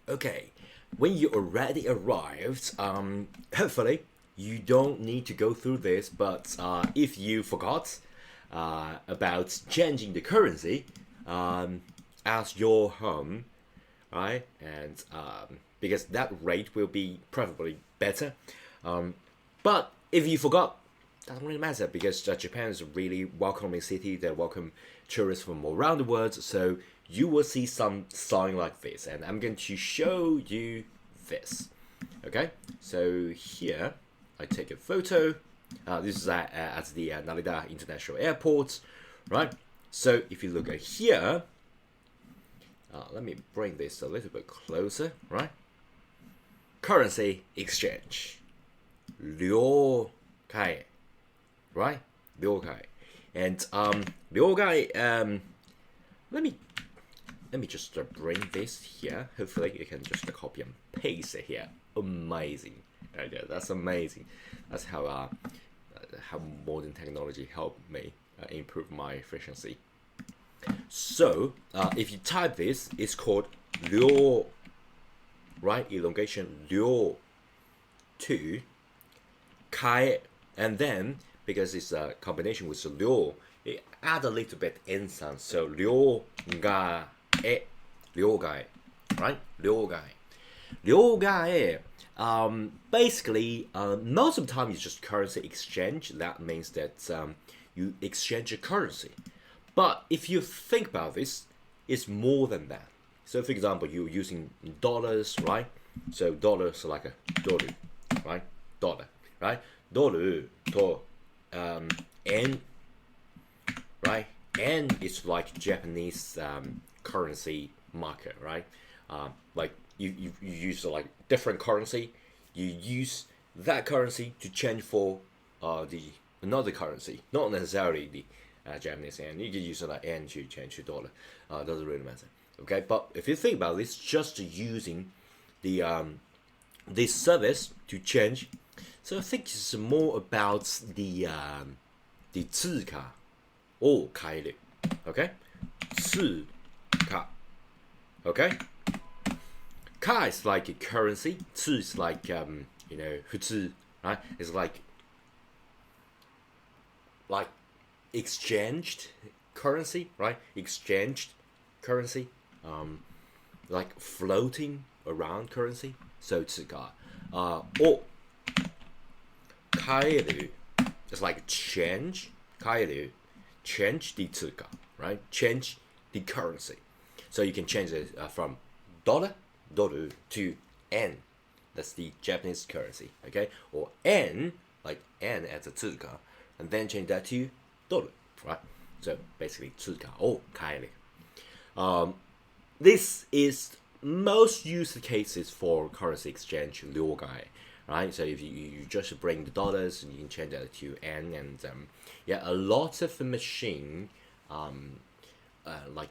Okay, when you already arrived, hopefully you don't need to go through this, but if you forgot about changing the currency as your home, right? And because that rate will be probably better. But if you forgot, doesn't really matter because Japan is a really welcoming city that welcome tourists from all around the world. So you will see some sign like this, and I'm going to show you this. Okay, so here I take a photo. This is at the Narita International Airport, right? So if you look at here, let me bring this a little bit closer, right? Currency exchange, 了解, right? 了解. And 了解, let me just bring this here. Hopefully you can just copy and paste it here. Amazing. Okay, that's amazing. That's how modern technology helped me improve my efficiency. So if you type this, it's called 了, right? Elongation 了 to 开, and then because it's a combination with 了, it add a little bit in sound. So 了解, 了解, right? 了解. 了解. Basically, most of the time it's just currency exchange. That means that you exchange a currency. But if you think about this, it's more than that. So, for example, you're using dollars, right? So, dollars like a dollar, right? Dollar, right? Dollar to N, right? N is like Japanese currency market, right? Like you use like different currency. You use that currency to change for the another currency, not necessarily the Japanese yen. You can use like yen to change to dollar. Doesn't really matter. Okay, but if you think about this, just using the this service to change. So I think it's more about the 字卡を変える. Okay, 字卡. Okay, 卡 is like a currency. 字 is like普通, right? It's like exchanged currency, right? Exchanged currency, like floating around currency. So 字卡を変える is like change. 変える change the 通貨, right? Change the currency. So you can change it from dollar to yen. That's the Japanese currency, okay? Or yen, like yen as a 通貨, and then change that to dollar, right? So basically 通貨を変える. This is most used cases for currency exchange 了解, right? So if you just bring the dollars and you can change that to yen, and a lot of the machine, like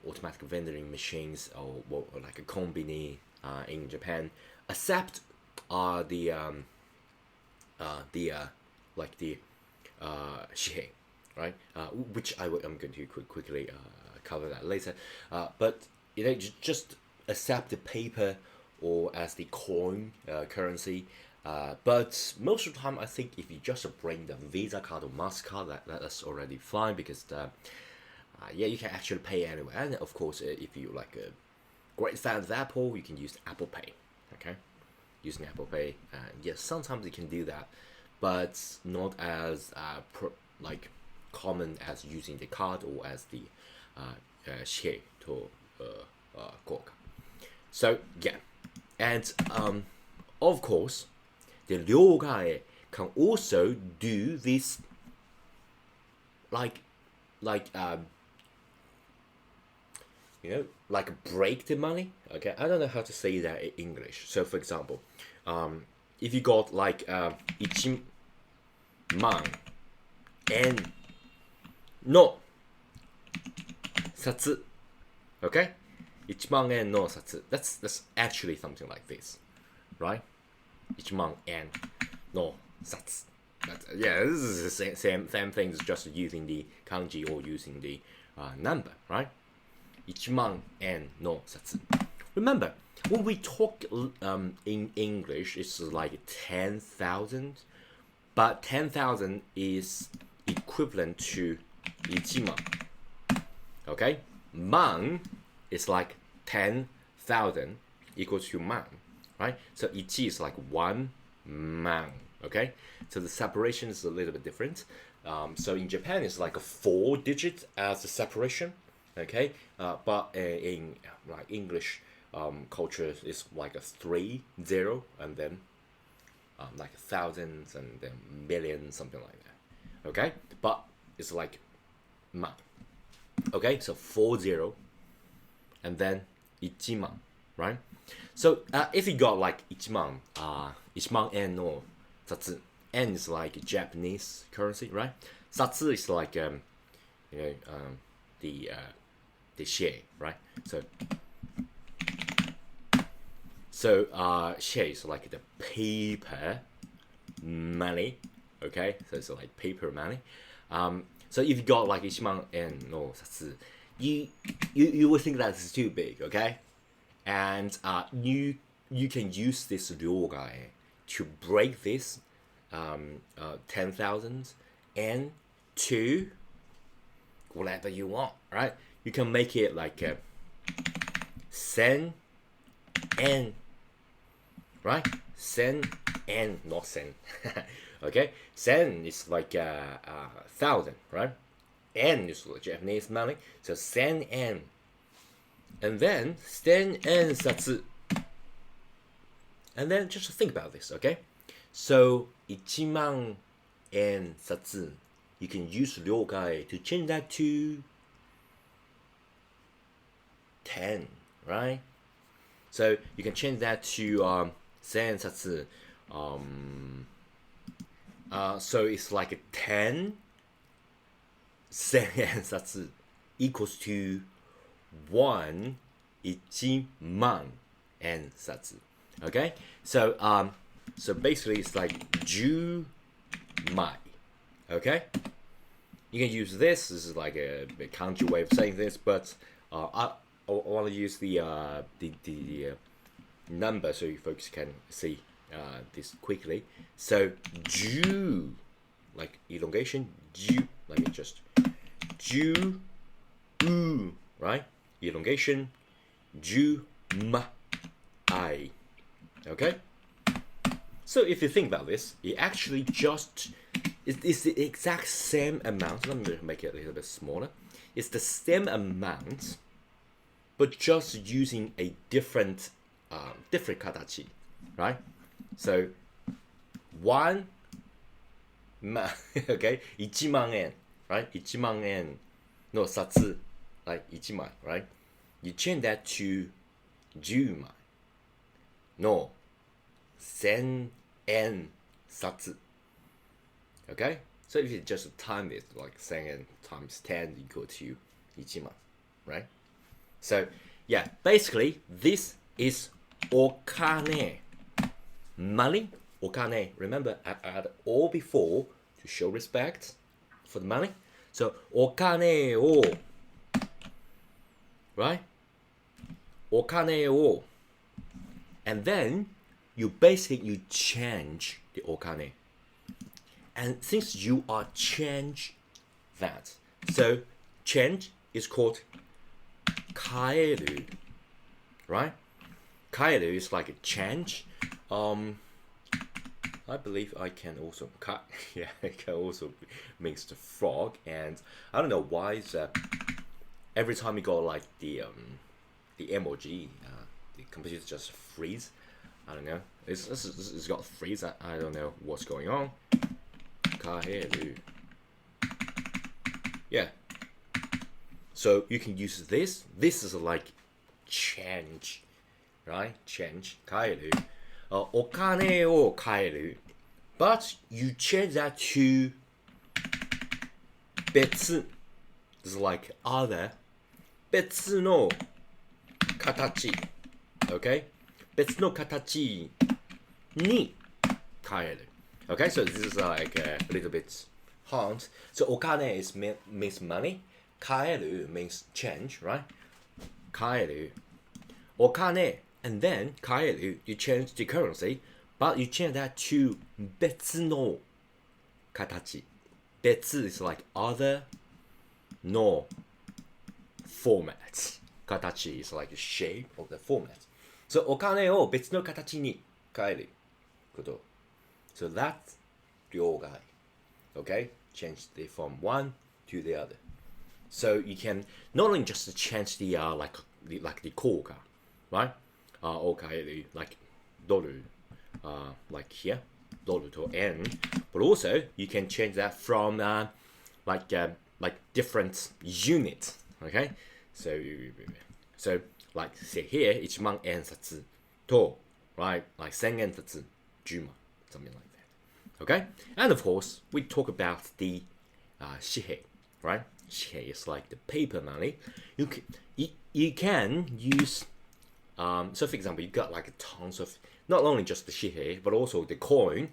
automatic vending machines, or like a kombini in Japan, accept the shihei, right? Which I'm going to quickly cover that later. But just accept the paper or as the coin currency. But most of the time, I think if you just bring the Visa card or MasterCard, that's already fine because you can actually pay anywhere. And of course, if you like a great fan of Apple, you can use Apple Pay. Okay, using Apple Pay, yes, sometimes you can do that, but not as common as using the card or as the 紙幣と gold. So yeah, and of course, the 了解 can also do this like break the money. Okay, I don't know how to say that in English. So for example, if you got like 1万円の札, okay, 1万円の札. That's actually something like this, right? 1万円の札. Yeah, this is the same thing as just using the kanji or using the number, right? 1万円の札. Remember, when we talk in English, it's like 10,000, but 10,000 is equivalent to 1만. Okay, 万 is like 10,000 equals to 万, right? So 1 is like 1 man. Okay, so the separation is a little bit different. So in Japan, it's like a 4 digit as the separation. Okay, but in like English culture, it's like a 3 0 and then like thousands and then millions, something like that. Okay, but it's like man. Okay, so 40 and then 1만, right? So if you got like 1만, 1만 yen no satsu, yen is like Japanese currency, right? Satsu is like the share, right? So share is like the paper money, okay? So it's like paper money. So if you got like 1만 yen no satsu, you would think that's too big, okay? And you can use this ryoga to break this 10,000 and to whatever you want, right? You can make it like sen and, right? Sen and, not sen. Okay, sen is like 1,000, right? N is Japanese money, so sen and. And then sen and satsu. And then just think about this, okay? So 1만 and satsu, you can use ryogai to change that to 10, right? So you can change that to sen satsu. So it's like a 10 sen and satsu equals to 1 1만 and satsu. Okay, so basically it's like 10 mai. Okay, you can use this. This is like a kanji way of saying this, but I want to use the number so you folks can see this quickly. So 10, like elongation. 10. Let me just 10 right? Elongation 10 mai. Okay? So if you think about this, it actually just it's the exact same amount. Let me make it a little bit smaller. It's the same amount, but just using a different katachi, right? So 1 man, okay, 1만 yen, right? 1만 yen no satsu, like 1만, right? You change that to 10만 no 1000 yen satsu. Okay, so if you just time it, like 1000 times 10 equal to 1만, right? So yeah, basically this is okane, money, okane. Remember, I had all before to show respect for the money. So okane o, right? Okane o, and then you change the okane. And since you are change that, so change is called kaeru, right? Kaeru is like a change. I believe I can also yeah, it can also means the frog, and I don't know why is every time you go like the emoji, the computer just freeze. I don't know. It's got freeze. I don't know what's going on. Kaeru. Yeah. So you can use this. This is like change, right? Change. Kaeru. Okane o kaeru. But you change that to 別. It's like other. 別の形. Okay? 別の形に変える. Okay, so this is like a little bit hard. So okane means money. Kaeru means change, right? Kaeru. Okane And then 変える you change the currency, but you change that to 別の形。別 is like other, no format. 形 is like the shape of the format. So お金を別の形に変えること。So that's 両替。Okay? Change the from one to the other. So you can not only just change the like the 効果, right? を変える like ドル like here ドルと円 but also you can change that from like different unit, okay? So like say here 1万円札と right like 1000円札10万 something like that, okay? And of course we talk about the 紙幣, right? 紙幣 is like the paper money. You can use so for example you got like tons of not only just the 紙幣 but also the coin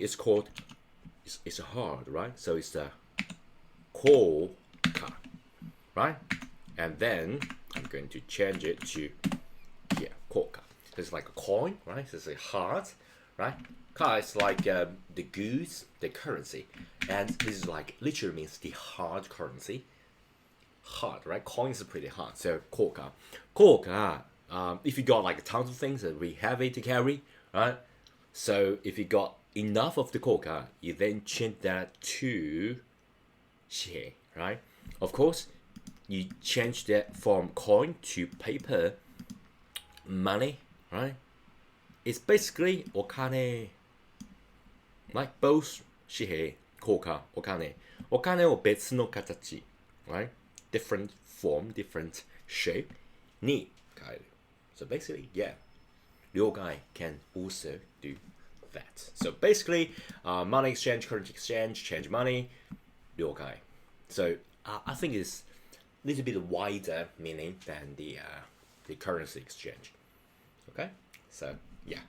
is called it's hard, right? So it's the 硬貨, right? And then I'm going to change it to here 硬貨. So it's like a coin, right? So it's a hard, right? 貨 is like the goods, the currency, and this is like literally means the hard currency. Hard, right? Coins are pretty hard. So 硬貨. 硬貨, if you got like tons of things that we heavy to carry, right? So if you got enough of the 硬貨, you then change that to 紙幣, right? Of course, you change that from coin to paper money, right? It's basically お金, like both 紙幣, 硬貨, お金. お金を別の形, right? Different form, different shape に変える. So basically, yeah, 両替 can also do that. So basically, money exchange, currency exchange, change money, 両替. So I think it's a little bit wider meaning than the currency exchange. Okay, so yeah.